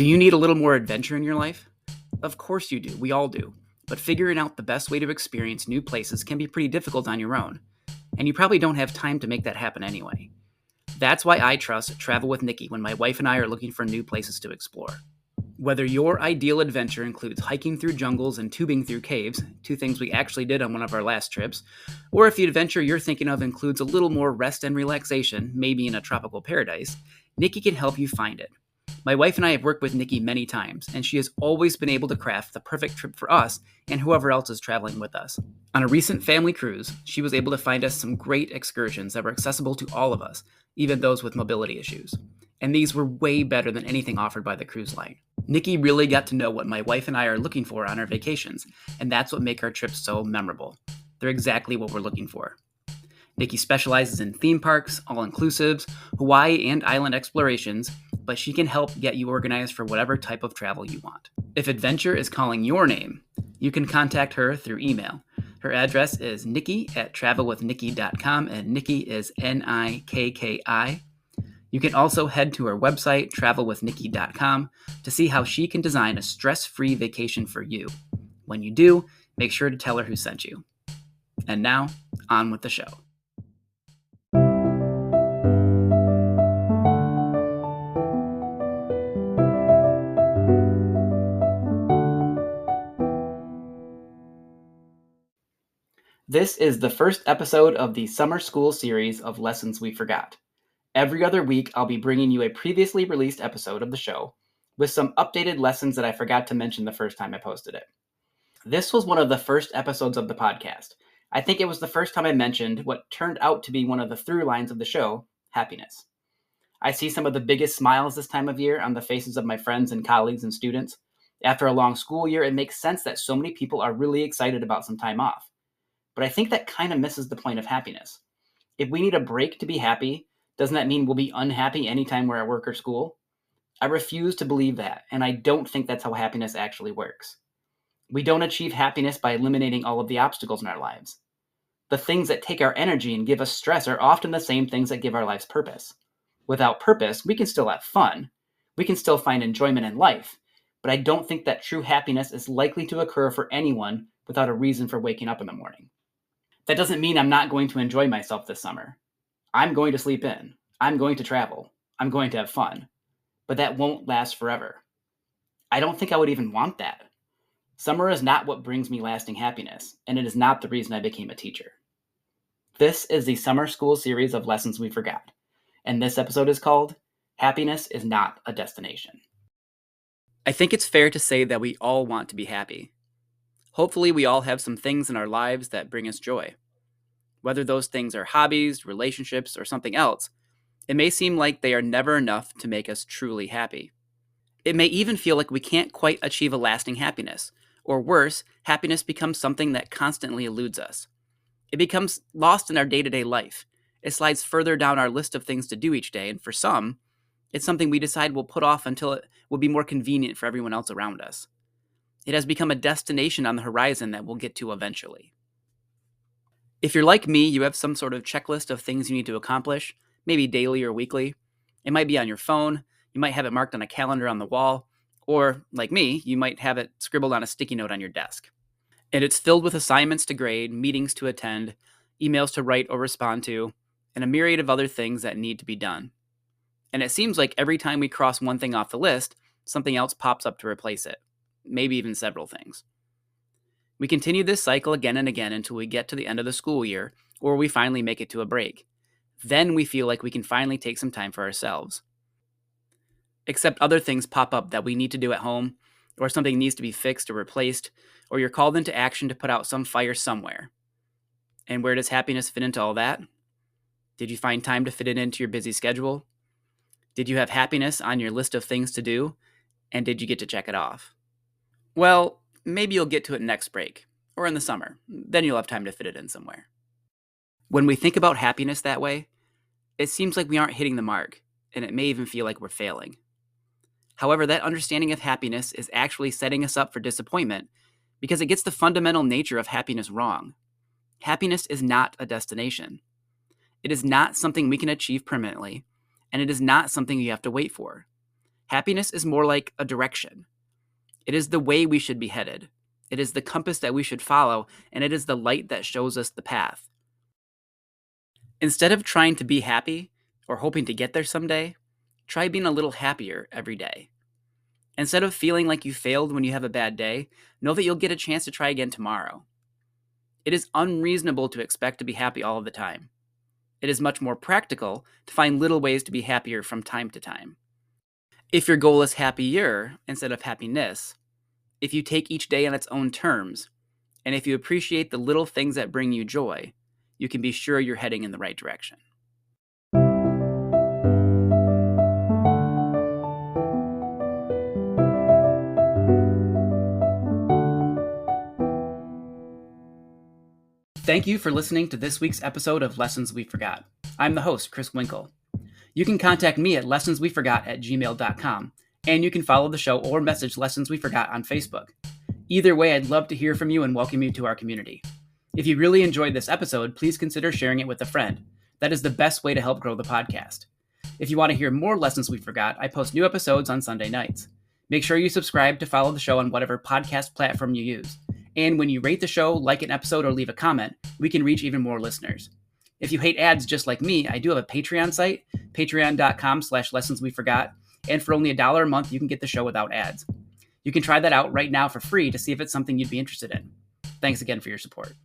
Do you need a little more adventure in your life? Of course you do, we all do. But figuring out the best way to experience new places can be pretty difficult on your own. And you probably don't have time to make that happen anyway. That's why I trust Travel with Nikki when my wife and I are looking for new places to explore. Whether your ideal adventure includes hiking through jungles and tubing through caves, two things we actually did on one of our last trips, or if the adventure you're thinking of includes a little more rest and relaxation, maybe in a tropical paradise, Nikki can help you find it. My wife and I have worked with Nikki many times, and she has always been able to craft the perfect trip for us and whoever else is traveling with us. On a recent family cruise, she was able to find us some great excursions that were accessible to all of us, even those with mobility issues. And these were way better than anything offered by the cruise line. Nikki really got to know what my wife and I are looking for on our vacations, and that's what makes our trips so memorable. They're exactly what we're looking for. Nikki specializes in theme parks, all-inclusives, Hawaii and island explorations, but she can help get you organized for whatever type of travel you want. If adventure is calling your name, you can contact her through email. Her address is nikki@travelwithnikki.com, and Nikki is Nikki. You can also head to her website, travelwithnikki.com, to see how she can design a stress-free vacation for you. When you do, make sure to tell her who sent you. And now, on with the show. This is the first episode of the summer school series of Lessons We Forgot. Every other week, I'll be bringing you a previously released episode of the show with some updated lessons that I forgot to mention the first time I posted it. This was one of the first episodes of the podcast. I think it was the first time I mentioned what turned out to be one of the through lines of the show, happiness. I see some of the biggest smiles this time of year on the faces of my friends and colleagues and students. After a long school year, it makes sense that so many people are really excited about some time off. But I think that kind of misses the point of happiness. If we need a break to be happy, doesn't that mean we'll be unhappy anytime we're at work or school? I refuse to believe that, and I don't think that's how happiness actually works. We don't achieve happiness by eliminating all of the obstacles in our lives. The things that take our energy and give us stress are often the same things that give our lives purpose. Without purpose, we can still have fun. We can still find enjoyment in life, but I don't think that true happiness is likely to occur for anyone without a reason for waking up in the morning. That doesn't mean I'm not going to enjoy myself this summer. I'm going to sleep in. I'm going to travel. I'm going to have fun. But that won't last forever. I don't think I would even want that. Summer is not what brings me lasting happiness, and it is not the reason I became a teacher. This is the summer school series of Lessons We Forgot, and this episode is called Happiness is Not a Destination. I think it's fair to say that we all want to be happy. Hopefully, we all have some things in our lives that bring us joy. Whether those things are hobbies, relationships, or something else, it may seem like they are never enough to make us truly happy. It may even feel like we can't quite achieve a lasting happiness, or worse, happiness becomes something that constantly eludes us. It becomes lost in our day-to-day life. It slides further down our list of things to do each day, and for some, it's something we decide we'll put off until it will be more convenient for everyone else around us. It has become a destination on the horizon that we'll get to eventually. If you're like me, you have some sort of checklist of things you need to accomplish, maybe daily or weekly. It might be on your phone, you might have it marked on a calendar on the wall, or, like me, you might have it scribbled on a sticky note on your desk. And it's filled with assignments to grade, meetings to attend, emails to write or respond to, and a myriad of other things that need to be done. And it seems like every time we cross one thing off the list, something else pops up to replace it. Maybe even several things. We continue this cycle again and again until we get to the end of the school year, or we finally make it to a break. Then we feel like we can finally take some time for ourselves. Except other things pop up that we need to do at home, or something needs to be fixed or replaced, or you're called into action to put out some fire somewhere. And where does happiness fit into all that? Did you find time to fit it into your busy schedule? Did you have happiness on your list of things to do? And did you get to check it off? Well, maybe you'll get to it next break, or in the summer. Then you'll have time to fit it in somewhere. When we think about happiness that way, it seems like we aren't hitting the mark, and it may even feel like we're failing. However, that understanding of happiness is actually setting us up for disappointment because it gets the fundamental nature of happiness wrong. Happiness is not a destination. It is not something we can achieve permanently, and it is not something you have to wait for. Happiness is more like a direction. It is the way we should be headed. It is the compass that we should follow, and it is the light that shows us the path. Instead of trying to be happy or hoping to get there someday, try being a little happier every day. Instead of feeling like you failed when you have a bad day, know that you'll get a chance to try again tomorrow. It is unreasonable to expect to be happy all of the time. It is much more practical to find little ways to be happier from time to time. If your goal is happier instead of happiness, if you take each day on its own terms, and if you appreciate the little things that bring you joy, you can be sure you're heading in the right direction. Thank you for listening to this week's episode of Lessons We Forgot. I'm the host, Chris Winkle. You can contact me at lessonsweforgot@gmail.com, and you can follow the show or message Lessons We Forgot on Facebook. Either way, I'd love to hear from you and welcome you to our community. If you really enjoyed this episode, please consider sharing it with a friend. That is the best way to help grow the podcast. If you want to hear more Lessons We Forgot, I post new episodes on Sunday nights. Make sure you subscribe to follow the show on whatever podcast platform you use. And when you rate the show, like an episode, or leave a comment, we can reach even more listeners. If you hate ads just like me, I do have a Patreon site, patreon.com/lessonsweforgot, and for only $1 a month, you can get the show without ads. You can try that out right now for free to see if it's something you'd be interested in. Thanks again for your support.